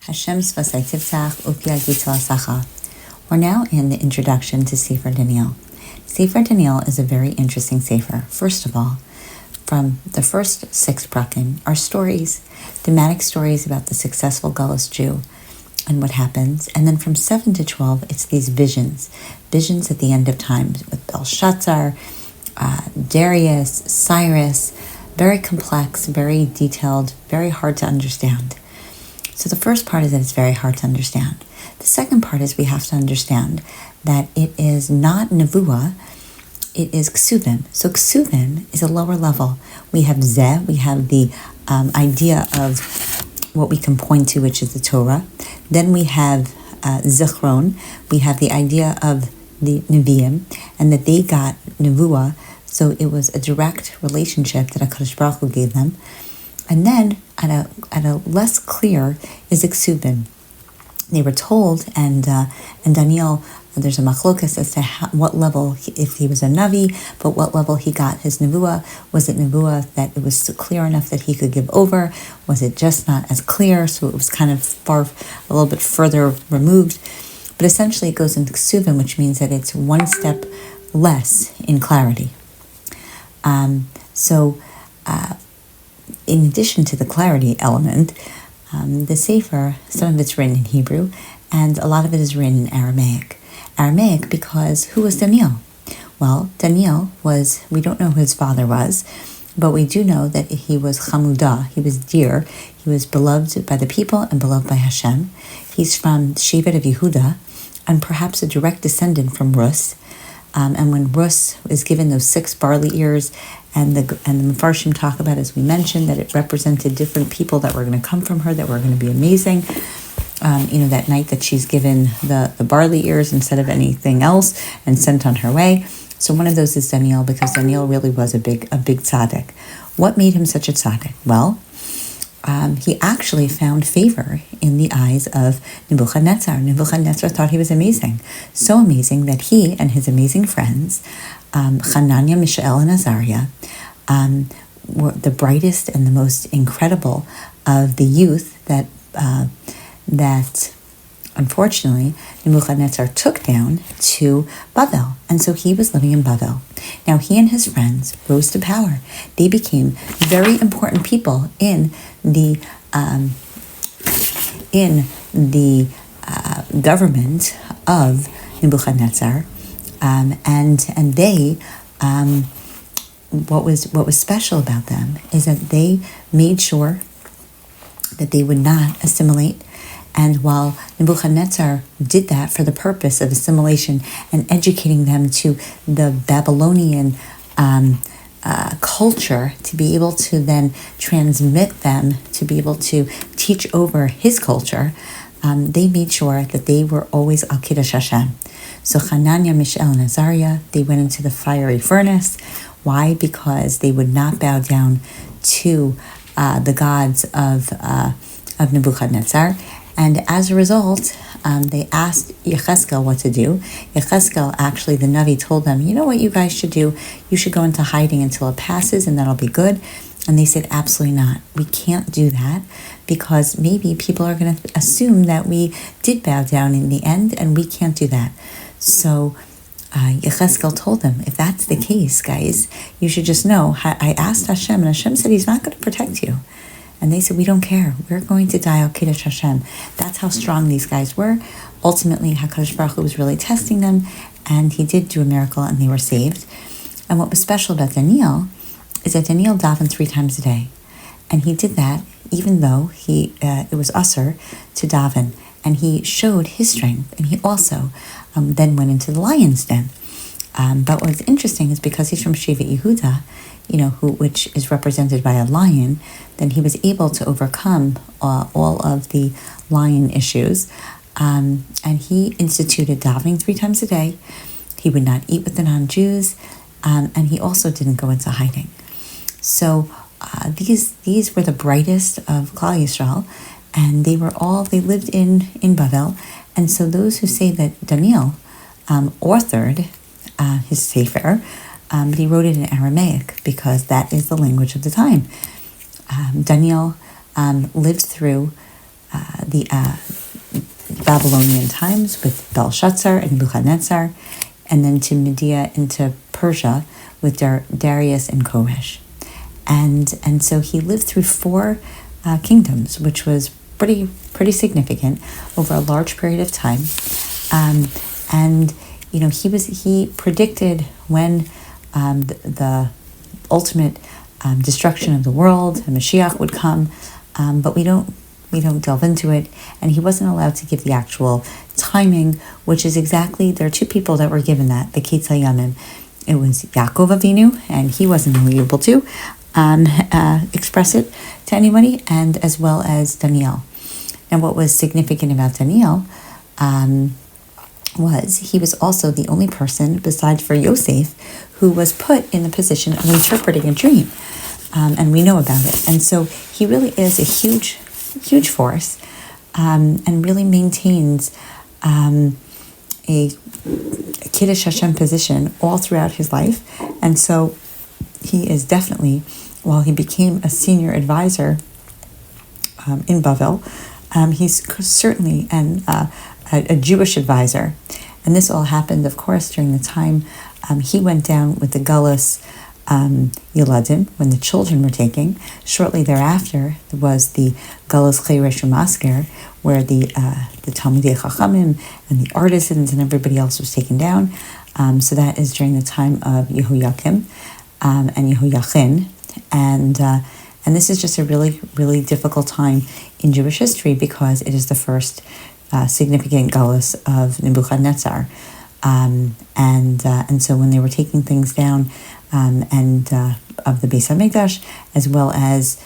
Hashem Svasai Tivtach Upi Agitla Sacha. We're now in the introduction to Sefer Daniel. Sefer Daniel is a very interesting sefer. First of all, from the first 6 prakim are stories, thematic stories about the successful Galus Jew and what happens. And then from 7 to 12, it's these visions at the end of time with Belshazzar, Darius, Cyrus, very complex, very detailed, very hard to understand. So the first part is that it's very hard to understand. The second part is we have to understand that it is not nevuah, it is ksuvim. So ksuvim is a lower level. We have zeh, we have the idea of what we can point to, which is the Torah. Then we have zichron, we have the idea of the Nevi'im, and that they got nevuah, so it was a direct relationship that HaKadosh Baruch Hu gave them. And then, at a less clear, is ksuvim. They were told, and Daniel, there's a machlokas as to what level, if he was a navi, but what level he got his nevuah. Was it nevuah that it was clear enough that he could give over? Was it just not as clear, so it was kind of a little bit further removed? But essentially it goes into ksuvim, which means that it's one step less in clarity. In addition to the clarity element, the Sefer, some of it's written in Hebrew, and a lot of it is written in Aramaic. Aramaic because who was Daniel? Well, Daniel was, we don't know who his father was, but we do know that he was chamudah, he was dear, he was beloved by the people and beloved by Hashem. He's from Shevet of Yehuda, and perhaps a direct descendant from Rus. And when Rus is given those 6 barley ears, and the Mefarshim talk about, as we mentioned, that it represented different people that were going to come from her, that were going to be amazing. That night that she's given the barley ears instead of anything else and sent on her way. So one of those is Daniel, because Daniel really was a big tzaddik. What made him such a tzaddik? Well, he actually found favor in the eyes of Nebuchadnezzar. Nebuchadnezzar thought he was amazing. So amazing that he and his amazing friends, Hananiah, Mishael, and Azariah, were the brightest and the most incredible of the youth that unfortunately Nebuchadnezzar took down to Babel. And so he was living in Babel. Now he and his friends rose to power. They became very important people in the government of Nebuchadnezzar, and they what was special about them is that they made sure that they would not assimilate. And while Nebuchadnezzar did that for the purpose of assimilation and educating them to the Babylonian culture, to be able to then transmit them, to be able to teach over his culture, they made sure that they were always Al Kiddush Hashem. So Hananiah, Mishael, and Azariah, they went into the fiery furnace. Why? Because they would not bow down to the gods of Nebuchadnezzar. And as a result, they asked Yechezkel what to do. Yechezkel, actually, the Navi told them, you know what you guys should do? You should go into hiding until it passes, and that'll be good. And they said, absolutely not. We can't do that, because maybe people are going to assume that we did bow down in the end, and we can't do that. So Yechezkel told them, if that's the case, guys, you should just know, I asked Hashem, and Hashem said he's not going to protect you. And they said, we don't care. We're going to die Al Kiddush Hashem. That's how strong these guys were. Ultimately, HaKadosh Baruch Hu was really testing them, and he did do a miracle, and they were saved. And what was special about Daniel is that Daniel davened 3 times a day. And he did that even though it was usher to daven. And he showed his strength. And he also then went into the lion's den. But what's interesting is because he's from Shevet Yehuda, which is represented by a lion, then he was able to overcome all of the lion issues. And he instituted davening 3 times a day. He would not eat with the non-Jews, and he also didn't go into hiding. So these were the brightest of Klal Yisrael, and they lived in Babel. And so those who say that Daniel authored his Sefer, but he wrote it in Aramaic because that is the language of the time. Daniel lived through the Babylonian times with Belshazzar and Nebuchadnezzar, and then to Media into Persia with Darius and Koresh. And so he lived through 4 kingdoms, which was pretty significant over a large period of time. And he predicted when the ultimate destruction of the world, the Mashiach, would come, but we don't delve into it, and he wasn't allowed to give the actual timing, which is exactly, there are 2 people that were given that, the Ketz HaYamim. It was Yaakov Avinu, and he wasn't able to express it to anybody, and as well as Daniel. And what was significant about Daniel was he was also the only person, besides for Yosef, who was put in the position of interpreting a dream. And we know about it. And so he really is a huge force, and really maintains a Kiddush Hashem position all throughout his life. And so he is definitely, while he became a senior advisor in Bavel, he's certainly a Jewish advisor. And this all happened, of course, during the time he went down with the Galus Yeladim, when the children were taken. Shortly thereafter was the Galus Cheresh Umasker, where the Talmidei Chachamim and the artisans and everybody else was taken down. So that is during the time of Yehoiakim and Yehoiachin. And this is just a really difficult time in Jewish history, because it is the first significant galus of Nebuchadnezzar. And so when they were taking things down, of the Beis HaMikdash, as well as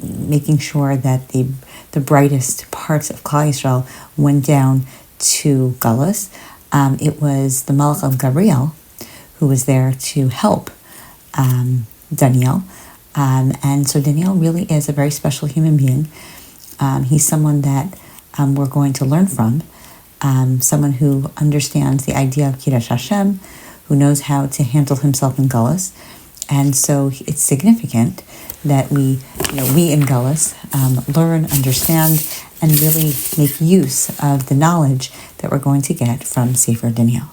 making sure that the brightest parts of Klal Yisrael went down to galus, it was the Malach of Gabriel who was there to help Daniel. And so Daniel really is a very special human being. He's someone that we're going to learn from, someone who understands the idea of Kiddush Hashem, who knows how to handle himself in Gullus. And so it's significant that we in Gullus learn, understand, and really make use of the knowledge that we're going to get from Sefer Daniel.